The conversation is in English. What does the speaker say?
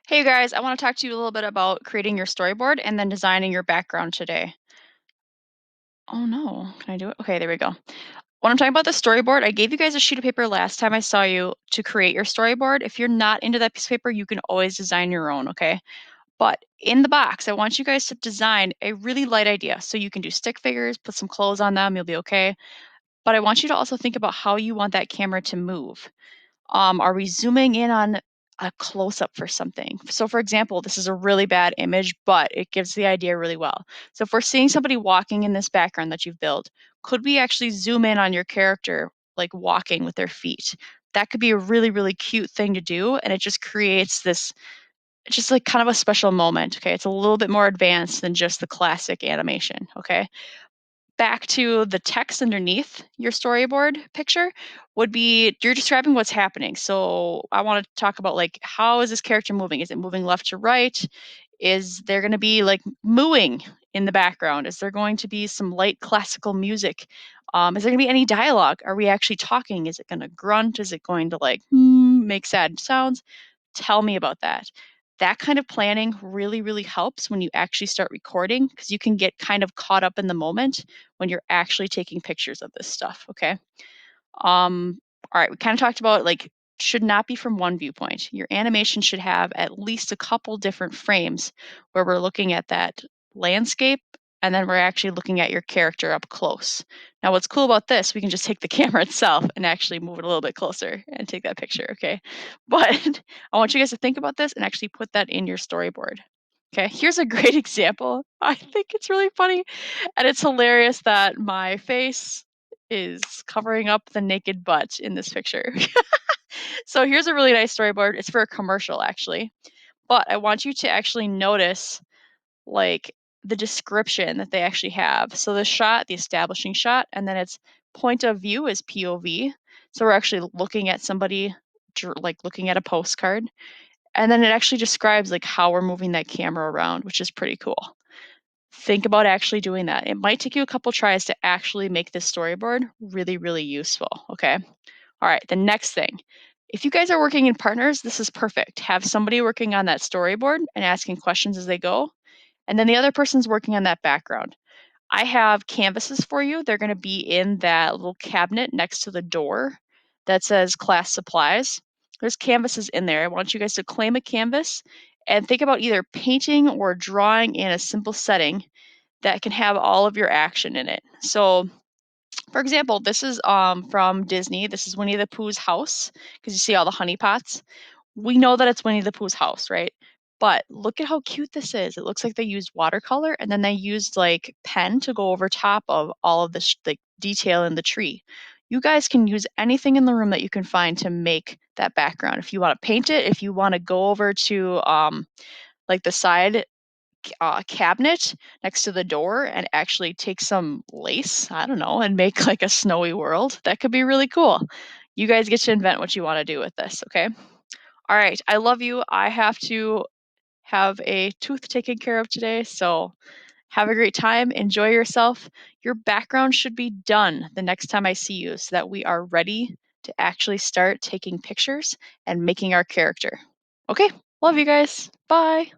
Hey you guys, I want to talk to you a little bit about creating your storyboard and then designing your background today. Oh no, can I do it? Okay, there we go. When I'm talking about the storyboard, I gave you guys a sheet of paper last time I saw you to create your storyboard. If you're not into that piece of paper, you can always design your own, okay? But in the box, I want you guys to design a really light idea. So you can do stick figures, put some clothes on them, you'll be okay. But I want you to also think about how you want that camera to move. Are we zooming in on a close up for something? So, for example, this is a really bad image, but it gives the idea really well. So, if we're seeing somebody walking in this background that you've built, could we actually zoom in on your character, like walking with their feet? That could be a really, really cute thing to do. And it just creates this, just like kind of a special moment. Okay. It's a little bit more advanced than just the classic animation. Okay, back to the text underneath your storyboard picture would be you're describing what's happening. So I want to talk about like how is this character moving? Is it moving left to right? Is there going to be like mooing in the background? Is there going to be some light classical music? Is there going to be any dialogue? Are we actually talking? Is it going to grunt? Is it going to like make sad sounds? Tell me about that. That kind of planning really, really helps when you actually start recording because you can get kind of caught up in the moment when you're actually taking pictures of this stuff. Okay. Um, all right, we kind of talked about like should not be from one viewpoint. Your animation should have at least a couple different frames where we're looking at that landscape and then we're actually looking at your character up close. Now, what's cool about this, we can just take the camera itself and actually move it a little bit closer and take that picture, okay? But I want you guys to think about this and actually put that in your storyboard. Okay, here's a great example. I think it's really funny and it's hilarious that my face is covering up the naked butt in this picture. So here's a really nice storyboard. It's for a commercial actually. But I want you to actually notice like the description that they actually have. So the shot, the establishing shot, and then its point of view is POV. So we're actually looking at somebody like looking at a postcard. And then it actually describes like how we're moving that camera around, which is pretty cool. Think about actually doing that. It might take you a couple tries to actually make this storyboard really, really useful. Okay. All right. The next thing, if you guys are working in partners, this is perfect. Have somebody working on that storyboard and asking questions as they go. And then the other person's working on that background. I have canvases for you. They're going to be in that little cabinet next to the door that says class supplies. There's canvases in there. I want you guys to claim a canvas and think about either painting or drawing in a simple setting that can have all of your action in it. So, for example, this is from Disney. This is Winnie the Pooh's house because you see all the honey pots. We know that it's Winnie the Pooh's house, right? But look at how cute this is. It looks like they used watercolor and then they used like pen to go over top of all of this like detail in the tree. You guys can use anything in the room that you can find to make that background. If you want to paint it, if you want to go over to like the side cabinet next to the door and actually take some lace, I don't know, and make like a snowy world. That could be really cool. You guys get to invent what you want to do with this, okay? All right, I love you. I have to have a tooth taken care of today, so have a great time. Enjoy yourself. Your background should be done the next time I see you so that we are ready to actually start taking pictures and making our character. Okay, love you guys. Bye.